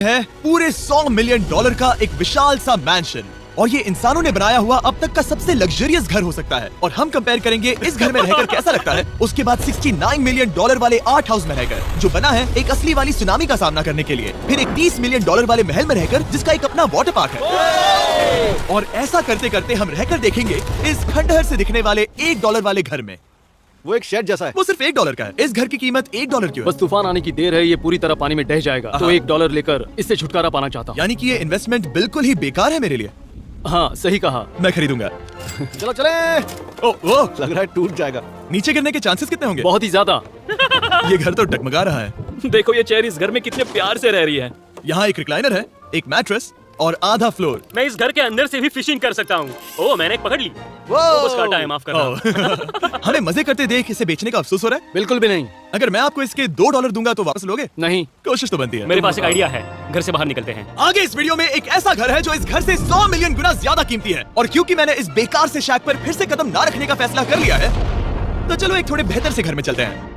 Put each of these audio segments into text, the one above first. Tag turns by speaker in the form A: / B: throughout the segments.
A: है पूरे $100 मिलियन का एक विशाल सा मैंशन, और ये इंसानों ने बनाया हुआ अब तक का सबसे लग्जरियस घर हो सकता है। और हम कंपेयर करेंगे इस घर में रहकर कैसा लगता है उसके बाद $69 मिलियन वाले आर्ट हाउस में रहकर, जो बना है एक असली वाली सुनामी का सामना करने के लिए, फिर एक $30 मिलियन वाले महल में रहकर जिसका एक अपना वाटर पार्क है। और ऐसा करते करते हम रहकर देखेंगे इस खंडहर से दिखने वाले $1 वाले घर में।
B: वो एक शेड जैसा है।
A: वो सिर्फ $1 का है। इस घर की कीमत $1 क्यों है?
C: बस तूफान आने की देर है, ये पूरी तरह पानी में ढह जाएगा, तो $1 लेकर इससे छुटकारा पाना चाहता हूँ।
A: यानी कि ये इन्वेस्टमेंट बिल्कुल ही बेकार है मेरे लिए।
C: हाँ सही कहा,
A: मैं खरीदूंगा।
B: चलो चले।
A: ओ,
B: लग रहा है टूट जाएगा।
A: नीचे गिरने के चांसेस कितने होंगे?
C: बहुत ही ज्यादा।
A: ये घर तो डगमगा रहा है।
C: देखो ये चेयर इस घर में कितने प्यार से रह रही है।
A: यहाँ एक रिक्लाइनर है, एक मैट्रेस और आधा फ्लोर।
D: मैं इस घर के अंदर से भी फिशिंग कर सकता हूँ। ओह मैंने एक पकड़ ली। बस काटा है, माफ करना।
A: हमें मजे करते देख इसे बेचने का अफसोस हो रहा है?
C: बिल्कुल भी नहीं।
A: अगर मैं आपको इसके $2 दूंगा तो वापस लोगे?
C: नहीं।
A: कोशिश तो बनती है।
D: मेरे पास एक आइडिया है, घर से बाहर निकलते हैं।
A: आगे इस वीडियो में एक ऐसा घर है जो इस घर से 100 मिलियन गुना ज्यादा कीमती है, और क्योंकि मैंने इस बेकार से शैक पर फिर से कदम ना रखने का फैसला कर लिया है, तो चलो एक थोड़े बेहतर से घर में चलते हैं।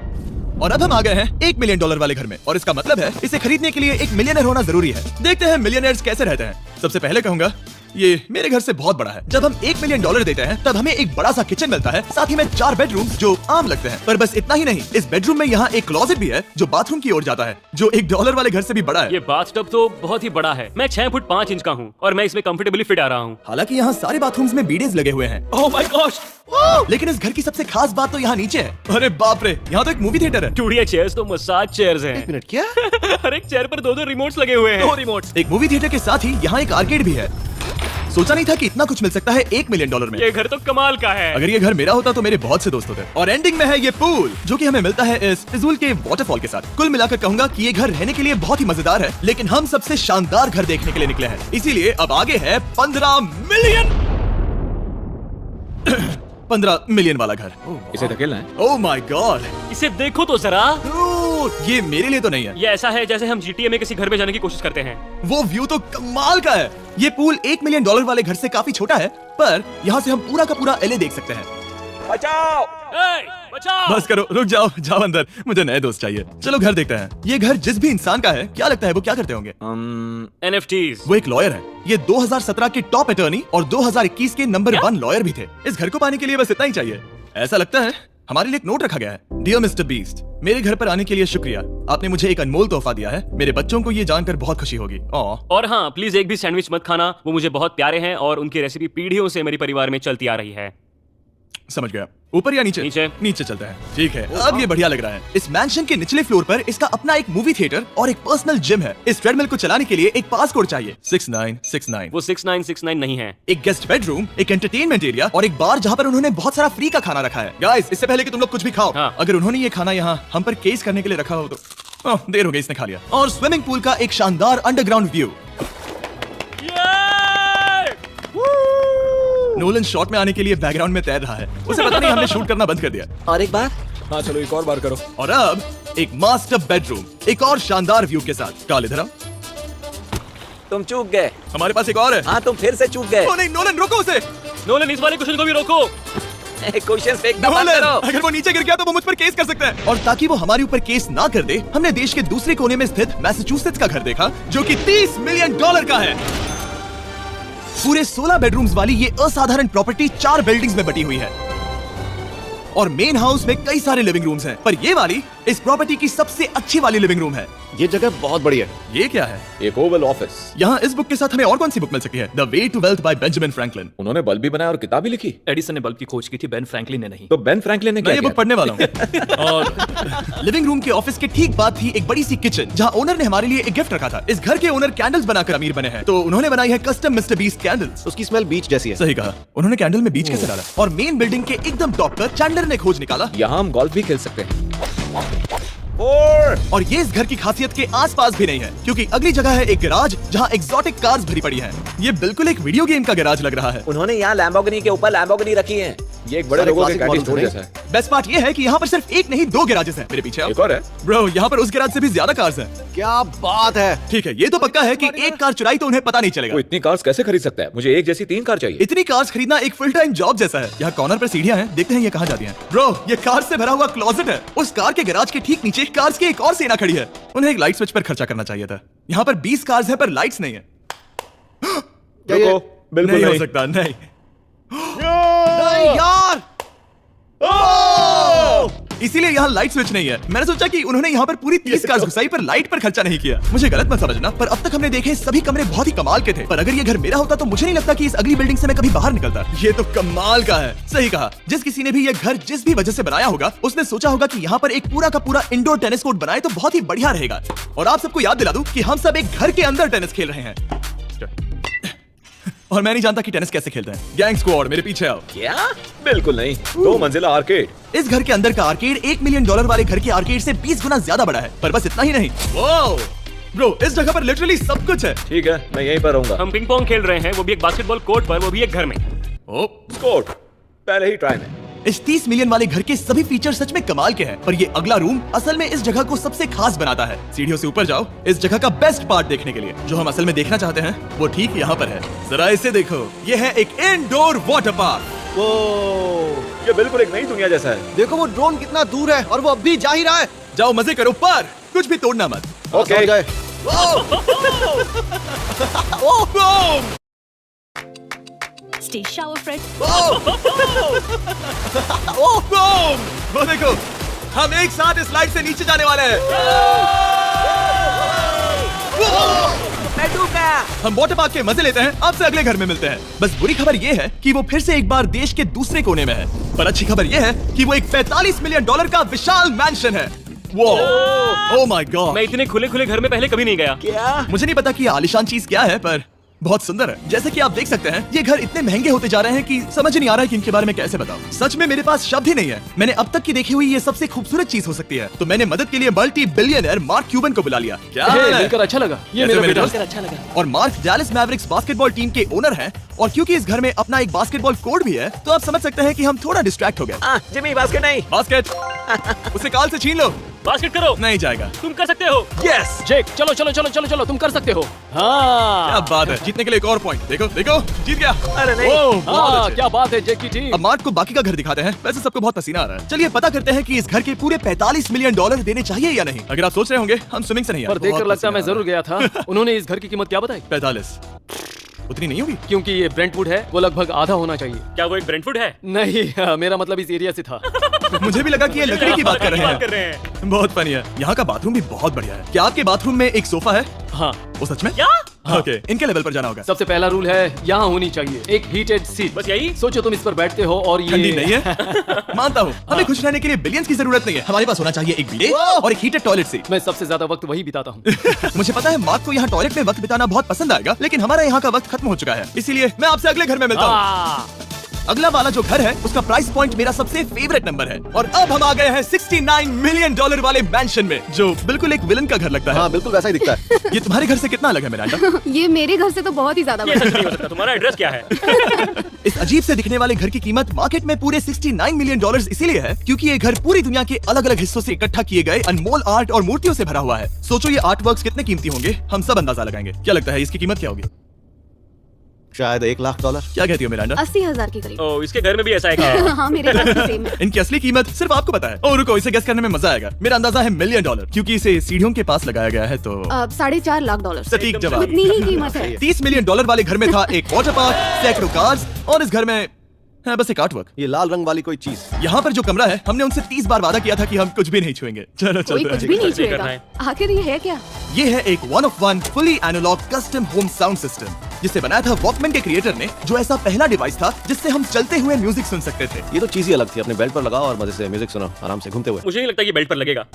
A: और अब हम आ गए हैं $1 मिलियन वाले घर में, और इसका मतलब है इसे खरीदने के लिए एक मिलियनर होना जरूरी है। देखते हैं मिलियनर्स कैसे रहते हैं। सबसे पहले कहूंगा ये मेरे घर से बहुत बड़ा है। जब हम $1 मिलियन देते हैं तब हमें एक बड़ा सा किचन मिलता है, साथ ही में 4 बेडरूम जो आम लगते हैं। पर बस इतना ही नहीं, इस बेडरूम में यहाँ एक क्लोजेट भी है जो बाथरूम की ओर जाता है, जो $1 वाले घर से भी बड़ा है।
D: ये बाथटब तो बहुत ही बड़ा है। मैं 6 फुट 5 इंच का हूँ और मैं इसमें कंफर्टेबली फिट आ रहा हूँ।
A: हालांकि यहाँ सारे बाथरूम्स में बीडेज लगे हुए हैं।
D: Oh my gosh!
A: लेकिन इस घर की सबसे खास बात तो यहाँ नीचे है। अरे बाप रे, यहाँ तो एक मूवी थिएटर है।
D: टूडिया चेयर्स तो मसाज चेयर्स हैं।
B: मिनट क्या?
D: हर एक चेयर पर 2-2 रिमोट्स लगे हुए हैं। 2 रिमोट्स।
A: एक मूवी थिएटर के साथ ही यहाँ एक आर्केड भी है। सोचा नहीं था कि इतना कुछ मिल सकता है $1 मिलियन में।
D: ये घर तो कमाल का है।
A: अगर ये घर मेरा होता तो मेरे बहुत से दोस्त होते। और एंडिंग में है ये पूल, जो कि हमें मिलता है इस फिजूल के वाटरफॉल के साथ। कुल मिलाकर कहूंगा कि ये घर रहने के लिए बहुत ही मजेदार है, लेकिन हम सबसे शानदार घर देखने के लिए निकले हैं, इसीलिए अब आगे है 15 मिलियन वाला घर।
B: इसे धकेलना है।
A: ओह माय गॉड,
D: इसे देखो तो जरा।
A: ये मेरे लिए तो नहीं है।
D: ये ऐसा है जैसे हम GTA में किसी घर में जाने की कोशिश करते हैं।
A: वो व्यू तो कमाल का है। ये पूल $1 मिलियन वाले घर से काफी छोटा है, पर यहाँ से हम पूरा का पूरा LA देख सकते हैं।
D: बचाओ! बचाओ!
A: बस करो, रुक जाओ, जाओ अंदर, मुझे नए दोस्त चाहिए। चलो घर देखते हैं। ये घर जिस भी इंसान का है, क्या लगता है वो क्या करते होंगे?
D: NFTs।
A: वो एक लॉयर है। ये 2017 के टॉप अटॉर्नी और 2021 के नंबर 1 लॉयर भी थे। इस घर को पाने के लिए बस इतना ही चाहिए। ऐसा लगता है हमारे लिए एक नोट रखा गया है। डियर मिस्टर बीस्ट, मेरे घर पर आने के लिए शुक्रिया। आपने मुझे एक अनमोल तोहफा दिया है। मेरे बच्चों को ये जानकर बहुत खुशी होगी।
D: और हाँ, प्लीज एक भी सैंडविच मत खाना, वो मुझे बहुत प्यारे हैं और उनकी रेसिपी पीढ़ियों से मेरे परिवार में चलती आ रही है।
A: समझ गया। ऊपर या नीचे?
D: नीचे।
A: नीचे चलते हैं। ठीक है, अब ये बढ़िया लग रहा है। इस मैंशन के निचले फ्लोर पर इसका अपना एक मूवी थिएटर और एक पर्सनल जिम है। इस ट्रेडमिल को चलाने के लिए एक पास कोड चाहिए, 6969।
D: वो 6969 नहीं है।
A: एक गेस्ट बेडरूम, एक एंटरटेनमेंट एरिया और एक बार जहाँ पर उन्होंने बहुत सारा फ्री का खाना रखा है। गाइस, इससे पहले कि तुम लोग कुछ भी खाओ,
D: हाँ।
A: अगर उन्होंने ये खाना यहाँ हम पर केस करने के लिए रखा हो तो देर हो गई, इसने खा लिया। और स्विमिंग पूल का एक शानदार अंडरग्राउंड व्यू। नोलन शॉट में आने के लिए बैकग्राउंड में तैर रहा है। उसे पता नहीं हमने शूट करना बंद कर दिया।
B: और एक बार? हाँ चलो एक और बार करो।
A: और अब एक मास्टर बेडरूम, एक और शानदार व्यू के साथ। काल इधर आओ।
E: तुम चूक गए।
A: हमारे पास एक और है।
E: हाँ तुम फिर से चूक गए।
A: ओ नहीं, नोलन रोको उसे।
D: नोलन, इस वाले क्वेश्चन को भी रोको।
E: क्वेश्चन फेंकना बंद
A: नोलन,
E: करो।
A: अगर वो नीचे गिर गया तो वो मुझ पर केस कर सकता है। और ताकि वो हमारे ऊपर केस ना कर दे, हमने देश के दूसरे कोने में स्थित मैसाचुसेट्स का घर देखा, जो कि $30 मिलियन का है। पूरे 16 बेडरूम्स वाली ये असाधारण प्रॉपर्टी 4 बिल्डिंग्स में बटी हुई है, और मेन हाउस में कई सारे लिविंग रूम्स हैं। पर ये वाली इस प्रॉपर्टी की सबसे अच्छी वाली लिविंग रूम है।
B: ये जगह बहुत बड़ी है।
A: ये क्या है?
B: एक ओवल ऑफिस।
A: यहाँ इस बुक के साथ हमें और कौन सी बुक मिल सकती है? The way to wealth by Benjamin Franklin.
B: उन्होंने बल्ब भी बनाया और किताब भी लिखी।
C: एडिसन ने बल्ब की खोज की थी, बेन फ्रैंकलिन ने नहीं।
B: तो बेन फ्रैंकलिन ने
A: मैं
B: क्या
A: ये बुक
B: किया?
A: पढ़ने वाला हूँ। और लिविंग रूम के ऑफिस के ठीक बाद थी एक बड़ी सी किचन, जहाँ ओनर ने हमारे लिए एक गिफ्ट रखा था। इस घर के ओनर कैंडल्स बनाकर अमीर बने हैं, तो उन्होंने बनाई है कस्टम मिस्टर बीस्ट कैंडल्स।
B: उसकी स्मेल बीच जैसी है।
A: सही कहा, उन्होंने कैंडल में बीच कैसे डाला। और मेन बिल्डिंग के एकदम टॉप पर चैंडलर ने खोज निकाला।
B: यहाँ हम गोल्फ भी खेल सकते हैं।
A: और ये इस घर की खासियत के आसपास भी नहीं है, क्योंकि अगली जगह है एक गैराज जहाँ एग्जॉटिक कार्स भरी पड़ी हैं। ये बिल्कुल एक वीडियो गेम का गैराज लग रहा है।
E: उन्होंने यहाँ लैम्बोर्गिनी के ऊपर लैम्बोर्गिनी रखी है।
B: ये एक बड़े लोगों के कैंडी स्टोर जैसा है।
A: बेस्ट पार्ट ये है कि यहाँ पर सिर्फ एक नहीं 2 गैराजेस हैं। मेरे पीछे आओ।
B: एक और है।
A: ब्रो, यहाँ पर उस गैराज से भी ज्यादा कार्स हैं।
F: क्या बात है।
A: ठीक है, ये तो पक्का है कि एक कार चुराई तो उन्हें पता नहीं चलेगा।
B: वो इतनी कार्स कैसे खरीद सकता है? मुझे एक जैसी 3 कार चाहिए।
A: इतनी कार्स खरीदना एक फुल टाइम जॉब जैसा है। यहाँ कॉर्नर पर सीढ़ियाँ हैं, देखते हैं ये कहाँ जाती हैं। ब्रो, ये कार से भरा हुआ क्लोजेट है। उस कार के गैराज के ठीक नीचे कार्स की एक और सेना खड़ी है। उन्हें एक लाइट स्विच पर खर्चा करना चाहिए था। यहाँ पर 20 कार्स हैं पर लाइट्स नहीं है।
B: रुको, बिल्कुल
A: नहीं हो
B: नहीं।
A: सकता, नहीं।
F: नहीं यार।
A: इसीलिए यहाँ लाइट स्विच नहीं है। मैंने सोचा कि उन्होंने यहाँ पर पूरी 30 कार्स घुसाई पर लाइट पर खर्चा नहीं किया। मुझे गलत मत समझना, पर अब तक हमने देखे सभी कमरे बहुत ही कमाल के थे। पर अगर ये घर मेरा होता तो मुझे नहीं लगता कि इस अगली बिल्डिंग से मैं कभी बाहर निकलता। ये तो कमाल का है। सही कहा, जिस किसी ने भी ये घर जिस भी वजह से बनाया होगा, उसने सोचा होगा कि यहाँ पर एक पूरा का पूरा इंडोर टेनिस कोर्ट बनाए तो बहुत ही बढ़िया रहेगा। और आप सबको याद दिला दूं कि हम सब एक घर के अंदर टेनिस खेल रहे हैं। और मैं नहीं जानता कि टेनिस कैसे खेलते हैं। गैंग स्क्वाड, मेरे पीछे आओ।
E: क्या?
B: बिल्कुल नहीं। 2 मंजिला आर्केड।
A: इस घर के अंदर का आर्केड $1 मिलियन वाले घर के आर्केड से 20 गुना ज्यादा बड़ा है। पर बस इतना ही नहीं, वाओ ब्रो, इस जगह पर लिटरली सब कुछ है।
B: ठीक है, मैं यहीं पर रहूंगा।
D: हम पिंग पोंग खेल रहे हैं, वो भी एक बास्केटबॉल कोर्ट पर, वो भी एक घर में।
A: ओ,
B: स्कोर पहले ही ट्राई में।
A: इस 30 मिलियन वाले घर के सभी फीचर सच में कमाल के हैं, पर ये अगला रूम असल में इस जगह को सबसे खास बनाता है। सीढ़ियों से ऊपर जाओ इस जगह का बेस्ट पार्ट देखने के लिए। जो हम असल में देखना चाहते हैं वो ठीक यहाँ पर है। जरा इसे देखो, ये है एक इंडोर वाटर पार्क।
F: ओ,
B: ये बिल्कुल एक नई दुनिया जैसा है।
F: देखो वो ड्रोन कितना दूर है और वो अब भी जा ही रहा है।
A: जाओ मजे करो, पर कुछ भी तोड़ना मत।
B: ओके।
F: समझ गए।
A: Boom!
G: Stay shower Fred.
A: Boom! वो देखो, हम एक साथ इस लाइट से नीचे जाने वाले हैं।
E: मैं डूब गया।
A: हम वाटर पार्क के मजे लेते हैं, आपसे अगले घर में मिलते हैं। बस बुरी खबर ये है कि वो फिर से एक बार देश के दूसरे कोने में है। पर अच्छी खबर ये है कि वो एक $45 मिलियन का विशाल मैंशन है। Oh my God!
D: मैं इतने खुले खुले घर में पहले कभी नहीं गया।
E: क्या?
A: मुझे नहीं पता कि ये आलीशान चीज क्या है, पर बहुत सुंदर है। जैसे कि आप देख सकते हैं, ये घर इतने महंगे होते जा रहे हैं कि समझ नहीं आ रहा है कि इनके बारे में कैसे बताऊं। सच में मेरे पास शब्द ही नहीं है। मैंने अब तक की देखी हुई ये सबसे खूबसूरत चीज हो सकती है। तो मैंने मदद के लिए मल्टी बिलियनर मार्क क्यूबन को बुला लिया। क्या हाल है?
C: मिलकर अच्छा लगा। ये
A: कैसे
C: मेरा
A: मेरे
C: बेटा
A: दोस्त?
E: अच्छा लगा।
A: और mark Dallas Mavericks basketball team के ओनर हैं। और क्योंकि इस घर में अपना एक बास्केटबॉल कोर्ट भी है, तो आप समझ सकते हैं कि हम थोड़ा डिस्ट्रैक्ट हो गए।
E: जिमी बास्केट नहीं।
A: बास्केट उसे काल से छीन लो।
D: बास्केट करो।
A: नहीं जाएगा।
D: तुम कर सकते हो।
A: यस,
C: जेक, चलो चलो चलो चलो चलो, तुम कर सकते हो।
A: क्या
C: हाँ
A: बात है। जीतने के लिए एक और पॉइंट। देखो देखो, जीत गया।
E: अरे नहीं।
A: ओह, बहुत
C: हाँ,
A: अच्छे।
C: क्या बात है जेक की टीम।
A: अब मार्क को बाकी का घर दिखाते हैं। वैसे सबको बहुत पसीना आ रहा है। चलिए पता करते हैं कि इस घर के पूरे $45 मिलियन देने चाहिए या नहीं। अगर आप सोच रहे होंगे हम स्विमिंग से नहीं आए,
C: पर देखकर
A: बहुत
C: लगता है मैं
A: पसीना आ
C: जरूर गया था। उन्होंने इस घर की कीमत क्या बताई?
A: 45 उतनी नहीं होगी।
C: क्योंकि ये ब्रेंटवुड है, वो लगभग आधा होना चाहिए।
D: क्या वो एक ब्रेंटफुड है?
C: नहीं, मेरा मतलब इस एरिया से था।
A: मुझे भी लगा कि ये लकड़ी की बात कर
D: बात कर
A: रहे
D: रहे
A: हैं। बहुत फनी है। यहाँ का बाथरूम भी बहुत बढ़िया है। क्या आपके बाथरूम में एक सोफा है?
C: हाँ,
A: वो सच में?
D: क्या?
A: ओके, इनके लेवल पर जाना होगा।
C: सबसे पहला रूल है यहाँ होनी चाहिए एक हीटेड सीट।
D: बस यही?
C: सोचो तुम इस पर बैठते हो और ये
A: ठंडी नहीं है। मानता हूँ, हमें खुश रहने के लिए बिलियंस की जरूरत नहीं है। हमारे पास होना चाहिए एक बिdet और एक हीटेड टॉयलेट सीट।
C: मैं सबसे ज्यादा वक्त वही बिताता हूँ।
A: मुझे पता है मार्क को यहाँ टॉयलेट में वक्त बिताना बहुत पसंद आएगा, लेकिन हमारा यहाँ का वक्त खत्म हो चुका है। इसीलिए मैं आपसे अगले घर में मिलता हूँ। अगला वाला जो घर है उसका प्राइस पॉइंट मेरा सबसे फेवरेट नंबर है। और अब हम आ गए हैं $69 मिलियन वाले मैंशन में, जो बिल्कुल एक विलन का घर लगता है।
F: हाँ बिल्कुल वैसा ही दिखता है।
A: ये तुम्हारे घर से कितना अलग है मिरांडा?
G: ये मेरे घर से तो बहुत ही ज्यादा
D: ये
G: बड़ा
D: सच नहीं हो सकता। तुम्हारा एड्रेस क्या है?
A: इस अजीब से दिखने वाले घर की कीमत मार्केट में पूरे $69 मिलियन इसीलिए है क्योंकि ये घर पूरी दुनिया के अलग अलग हिस्सों से इकट्ठा किए गए अनमोल आर्ट और मूर्तियों से भरा हुआ है। सोचो ये आर्ट वर्क्स कितने कीमती होंगे, हम सब अंदाजा लगाएंगे। क्या लगता है इसकी कीमत क्या होगी?
F: शायद $1 लाख।
A: क्या कहती हो मिरांडा?
G: 80,000 के करीब।
D: ओ, इसके घर में भी ऐसा है क्या?
G: हाँ, मेरे घर भी सेम है।
A: इनकी असली कीमत सिर्फ आपको पता है। और रुको, इसे गेस करने में मजा आएगा। मेरा अंदाजा है $1 मिलियन क्योंकि इसे सीढ़ियों के पास लगाया गया है। तो
G: $4.5 लाख।
A: सटीक जवाब।
G: उतनी ही कीमत है।
A: $30 मिलियन वाले घर में था एक वाटर पार्क, सैकड़ों कार्स और इस घर में है बस एक आर्टवर्क।
F: ये लाल रंग वाली कोई चीज।
A: यहाँ पर जो कमरा है, हमने उनसे 30 बार वादा किया था कि हम कुछ भी नहीं छुएंगे। चलो
G: कोई
A: चलते
G: कुछ
A: हैं।
G: भी नहीं
D: करना
G: छुएगा।
D: है।
G: आखिर ये है क्या?
A: ये है एक 1 of 1 fully analogue custom home sound system, जिसे बनाया था वॉकमैन के क्रिएटर ने, जो ऐसा पहला डिवाइस था जिससे हम चलते हुए म्यूजिक सुन सकते थे।
F: ये तो चीज ही अलग थी। अपने बेल्ट पर लगाओ और मजे से म्यूजिक सुनो आराम से घूमते हुए।
D: मुझे नहीं लगता कि बेल्ट पर लगेगा।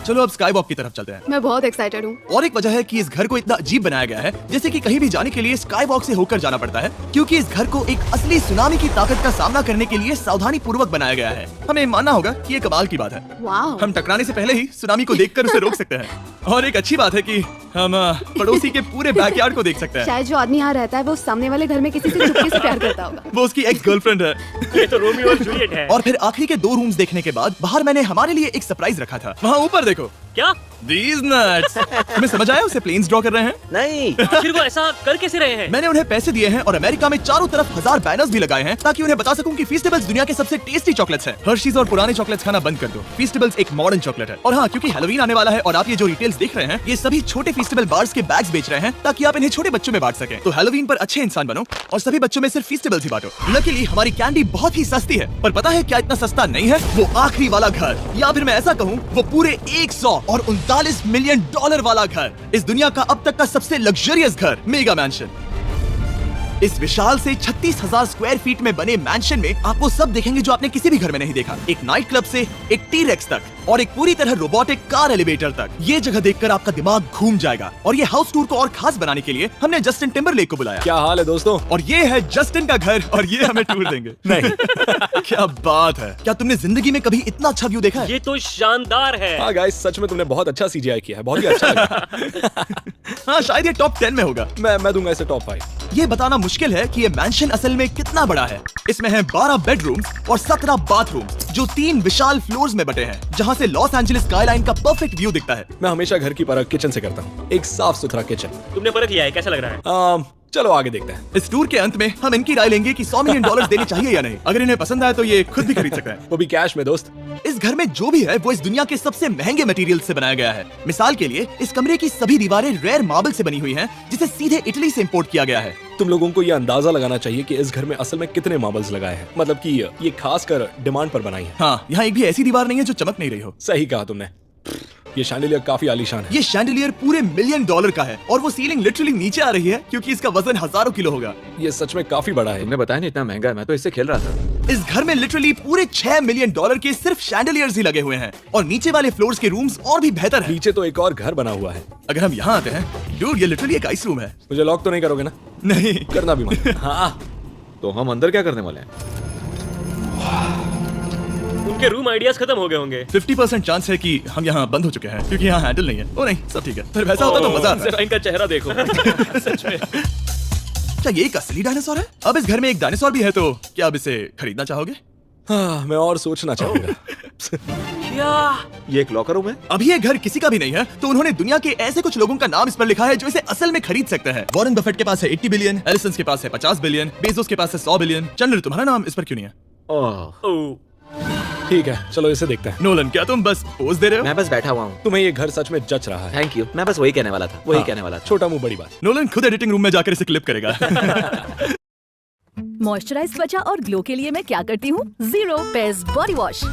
A: चलो अब स्काई वॉक की तरफ चलते हैं।
G: मैं बहुत एक्साइटेड हूँ।
A: और एक वजह है कि इस घर को इतना अजीब बनाया गया है, जैसे कि कहीं भी जाने के लिए स्काई वॉक से होकर जाना पड़ता है, क्योंकि इस घर को एक असली सुनामी की ताकत का सामना करने के लिए सावधानी पूर्वक बनाया गया है। हमें मानना होगा कि ये कमाल की बात है।
G: वाह।
A: हम टकराने से पहले ही सुनामी को देखकर उसे रोक सकते हैं। और एक अच्छी बात है कि हम पड़ोसी के पूरे बैकयार्ड को देख सकते हैं।
G: शायद जो आदमी यहाँ रहता है वो सामने वाले घर में किसी से चुपके से प्यार करता होगा।
A: वो उसकी एक्स गर्लफ्रेंड है।
D: ये तो रोमियो और जूलियट है।
A: और फिर आखिरी के 2 रूम्स देखने के बाद बाहर मैंने हमारे लिए एक सरप्राइज रखा था। वहाँ ऊपर देखो।
D: क्या?
A: These nuts। तुम्हें समझ आया उसे प्लेन्स ड्रॉ कर रहे हैं?
E: नहीं।
D: फिर वो ऐसा कर कैसे रहे हैं?
A: मैंने उन्हें पैसे दिए हैं और अमेरिका में चारों तरफ 1000 बैनर्स भी लगाए हैं ताकि उन्हें बता सकूं कि फीस्टेबल्स दुनिया के सबसे टेस्टी चॉकलेट्स हैं। हर्शीज और पुराने चॉकलेट्स खाना बंद कर दो। फीस्टेबल्स एक मॉडर्न चॉकलेट है। और हाँ, क्योंकि हैलोवीन आने वाला है और आप ये जो रिटेल्स देख रहे हैं, ये सभी छोटे फीस्टेबल बार्स के बैग्स बेच रहे हैं ताकि आप इन्हें छोटे बच्चों में बांट सकें। तो हैलोवीन पर अच्छे इंसान बनो और सभी बच्चों में सिर्फ फीस्टेबल्स ही बांटो। लकीली हमारी कैंडी बहुत ही सस्ती है, पर पता है क्या इतना सस्ता नहीं है? वो आखिरी वाला घर, या फिर मैं ऐसा कहूँ वो पूरे 139 मिलियन डॉलर वाला घर। इस दुनिया का अब तक का सबसे लग्जरियस घर, मेगा मैंशन। इस विशाल से 36,000 स्क्वायर फीट में बने मैंशन में आप वो सब देखेंगे जो आपने किसी भी घर में नहीं देखा। एक नाइट क्लब से एक टी-रेक्स तक और एक पूरी तरह रोबोटिक कार एलिवेटर तक। ये जगह देखकर आपका दिमाग घूम जाएगा। और ये हाउस टूर को और खास बनाने के लिए हमने जस्टिन टिम्बरलेक को बुलाया।
B: क्या हाल है दोस्तों?
A: और ये है जस्टिन का घर और ये हमें टूर देंगे।
B: नहीं।
A: क्या बात है। क्या तुमने जिंदगी में कभी इतना अच्छा व्यू देखा है?
D: ये तो शानदार है।
B: हाँ गाइस, सच में तुमने बहुत अच्छा CGI किया है, बहुत ही अच्छा लगा।
A: हाँ, शायद ये टॉप 10 में होगा।
B: मैं दूंगा इसे टॉप 5।
A: ये बताना मुश्किल है कि ये मैंशन असल में कितना बड़ा है। इसमें है 12 बेडरूम्स और 17 बाथरूम्स जो 3 विशाल फ्लोर्स में बटे हैं, जहाँ से लॉस एंजलिस स्काईलाइन का परफेक्ट व्यू दिखता है।
B: मैं हमेशा घर की परख किचन से करता हूँ। एक साफ सुथरा किचन।
D: तुमने परख लिया है, कैसा लग रहा है?
B: चलो आगे देखते हैं।
A: इस टूर के अंत में हम इनकी राय लेंगे कि $100 मिलियन देने चाहिए या नहीं। अगर इन्हें पसंद आए तो ये खुद भी खरीद सकते हैं।
B: वो भी कैश में दोस्त।
A: इस घर में जो भी है वो इस दुनिया के सबसे महंगे मटेरियल से बनाया गया है। मिसाल के लिए इस कमरे की सभी दीवारें रेयर मार्बल से बनी हुई हैं, जिसे सीधे इटली से इंपोर्ट किया गया है।
B: तुम लोगों को ये अंदाजा लगाना चाहिए कि इस घर में असल में कितने मार्बल्स लगाए हैं। मतलब कि ये खास कर डिमांड पर बनाई है।
A: हाँ, यहाँ एक भी ऐसी दीवार नहीं है जो चमक नहीं रही हो।
B: सही कहा तुमने। ये शैंडिलियर काफी आलीशान है।
A: ये शैंडिलियर पूरे $1 मिलियन का है और वो सीलिंग लिटरली नीचे आ रही है क्योंकि इसका वजन हजारों किलो होगा।
B: ये सच में काफी बड़ा है।
E: तुमने बताया नहीं इतना महंगा है, मैं तो इससे खेल रहा था।
A: इस घर में लिटरली पूरे $6 मिलियन के सिर्फ शैंडिलियर्स ही लगे हुए हैं और नीचे वाले फ्लोर्स के रूम्स और भी बेहतर हैं।
B: नीचे तो एक और घर बना हुआ है।
A: अगर हम यहाँ आते हैं, डूड, ये लिटरली एक आइस रूम है।
B: मुझे लॉक तो नहीं करोगे ना?
A: नहीं
B: करना भी मत।
E: हाँ, तो हम अंदर क्या करने वाले हैं?
D: उनके रूम आइडियाज खत्म हो गए होंगे।
A: 50% चांस है कि हम यहाँ बंद हो चुके हैं क्योंकि यहाँ हैंडल नहीं है। ओ नहीं, सब ठीक है। फिर वैसा होता तो मजा आता।
D: जरा इनका चेहरा देखो। सच में।
A: क्या ये एक असली डायनासोर है? अब इस घर में एक डायनासोर भी है, तो क्या आप इसे खरीदना चाहोगे?
B: हाँ, मैं और सोचना चाहूंगा।
E: ये एक लॉकर रूम है?
A: अभी ये घर किसी का भी नहीं है, तो उन्होंने दुनिया के ऐसे कुछ लोगों का नाम इस पर लिखा है जो इसे असल में खरीद सकते हैं। वॉरेन बफेट के पास है 80 बिलियन, एलिसन के पास है 50 बिलियन, बेजोस के पास है 100 बिलियन। चंद्र, तुम्हारा नाम इस पर क्यों नहीं है?
D: ओह,
B: ठीक है, चलो इसे देखते हैं।
A: नोलन, क्या तुम बस पोज दे रहे हो?
E: मैं बस बैठा हुआ हूँ।
B: तुम्हें ये घर सच में जच रहा है।
E: Thank you. मैं बस वही कहने वाला था, वही
B: हाँ,
E: कहने वाला था।
B: छोटा मुंह बड़ी बात।
A: नोलन खुद एडिटिंग रूम में जाकर इसे क्लिप करेगा।
H: मॉइस्चराइज त्वचा और ग्लो के लिए मैं क्या करती हूँ? Zero page body wash.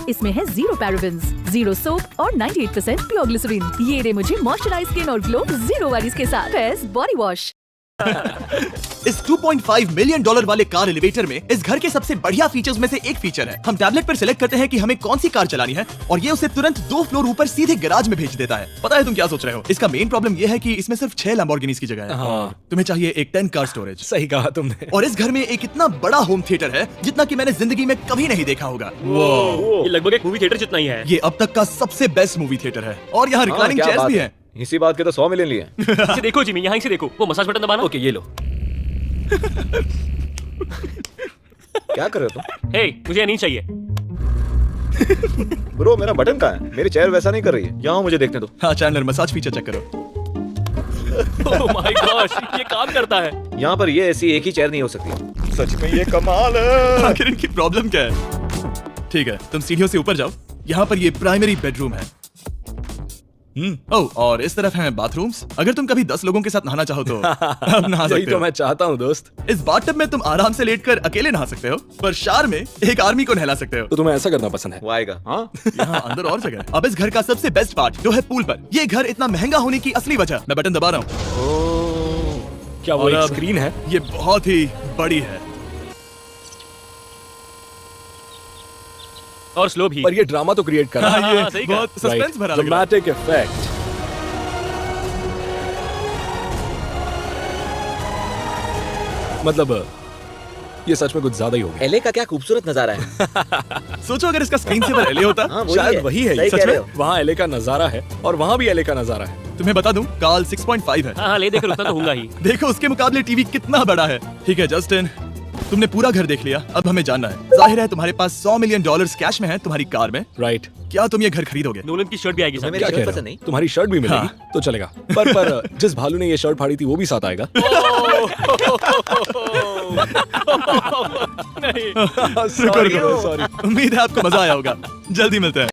H: इसमें है 0 पैराबेन्स, 0 सोप और 98% प्योर ग्लिसरीन। ये दे मुझे मॉइस्चराइज स्किन और ग्लो 0 वरीज के साथ। Page body wash.
A: इस $2.5 मिलियन वाले कार एलिवेटर में इस घर के सबसे बढ़िया फीचर्स में से एक फीचर है। हम टैबलेट पर सिलेक्ट करते हैं कि हमें कौन सी कार चलानी है और ये उसे तुरंत 2 फ्लोर ऊपर सीधे गैराज में भेज देता है। पता है तुम क्या सोच रहे हो? इसका मेन प्रॉब्लम ये है कि इसमें सिर्फ 6 लैम्बोर्गिनीज की जगह है।
B: हाँ।
A: तुम्हें चाहिए एक 10 कार स्टोरेज।
B: सही कहा तुमने।
A: और इस घर में एक इतना बड़ा होम थिएटर है जितना कि मैंने जिंदगी में कभी नहीं देखा होगा।
D: ये लगभग एक मूवी थिएटर जितना ही है।
A: ये अब तक का सबसे बेस्ट मूवी थिएटर है और यहाँ रिक्लाइनिंग
E: क्या
A: चेयर्स
E: बात
A: भी
E: है।
A: हैं।
E: इसी बात के तो 100 मिलियन लिए।
D: इसे देखो जिमी, यहाँ से देखो, वो मसाज बटन दबाना।
B: ओके, ये लो।
E: क्या कर रहे हो तुम?
D: हे, मुझे ये नहीं चाहिए।
E: ब्रो, मेरा बटन कहाँ है? मेरी चेयर वैसा नहीं कर रही है। यहाँ मुझे देखने दो।
A: हाँ चैंडलर, मसाज फीचर चेक करो।
D: ओह माय गॉश, ये काम करता है।
E: यहाँ पर ये ऐसी एक ही चेयर नहीं हो सकती। सच में ये कमाल है।
A: आखिर इनकी प्रॉब्लम क्या है? ठीक है, तुम सीढ़ियों से ऊपर जाओ। यहाँ पर ये प्राइमरी बेडरूम है। ओह, और इस तरफ हैं बाथरूम्स। अगर तुम कभी 10 लोगों के साथ नहाना चाहो तो अब नहा
B: यही
A: सकते
B: तो
A: हो।
B: मैं चाहता हूँ दोस्त।
A: इस बाथटब में तुम आराम से लेटकर अकेले नहा सकते हो, पर शार में एक आर्मी को नहला सकते हो।
B: तो तुम्हें ऐसा करना पसंद है?
E: वो आएगा। हाँ,
A: यहाँ अंदर और जगह है। अब इस घर का सबसे बेस्ट पार्ट जो है पूल पर। ये घर इतना महंगा होने की असली वजह, मैं बटन दबा रहा हूँ।
B: क्या वो
A: और
B: एक
A: अब
B: स्क्रीन है?
A: ये बहुत ही बड़ी है
D: और स्लो भी।
B: पर ये ड्रामा तो क्रिएट कर रहा है।
A: हाँ, ये
D: हाँ, सही कहा।
A: बहुत सस्पेंस भरा लग रहा है।
B: Dramatic effect. मतलब ये सच में कुछ ज्यादा ही हो गया।
E: एलए का क्या खूबसूरत नजारा है।
A: सोचो अगर इसका स्क्रीन सेवर एलए होता।
E: हाँ,
B: शायद वही है
E: सही
B: ये।
E: कह
A: सच
E: रहे
A: में?
E: हो।
B: वहाँ एलए का नजारा है और वहाँ भी एलए का नजारा है।
A: तुम्हें बता दूं, काल 6.5 है।
D: हाँ हाँ, ले देकर रुकता तो होगा ही।
A: देखो उसके मुकाबले टीवी कितना बड़ा है। ठीक है जस्टिन, तुमने पूरा घर देख लिया, अब हमें जानना है। जाहिर है तुम्हारे पास $100 मिलियन कैश में है तुम्हारी कार में।
B: राइट।
A: क्या तुम ये घर खरीदोगे?
D: नोलन की शर्ट भी आएगी
E: तुम्हें
D: साथ में।
E: मेरी
B: क्या
E: शर्ट
B: कह
E: पसंद
B: रहे
E: नहीं?
B: हो? तुम्हारी शर्ट भी मिलेगी
A: हाँ।
B: तो चलेगा। पर जिस भालू ने ये शर्ट फाड़ी थी वो भी साथ आएगा।
A: शुक्र करो।
B: सॉरी।
A: उम्मीद है आपको मजा आया होगा। जल्दी मिलते हैं।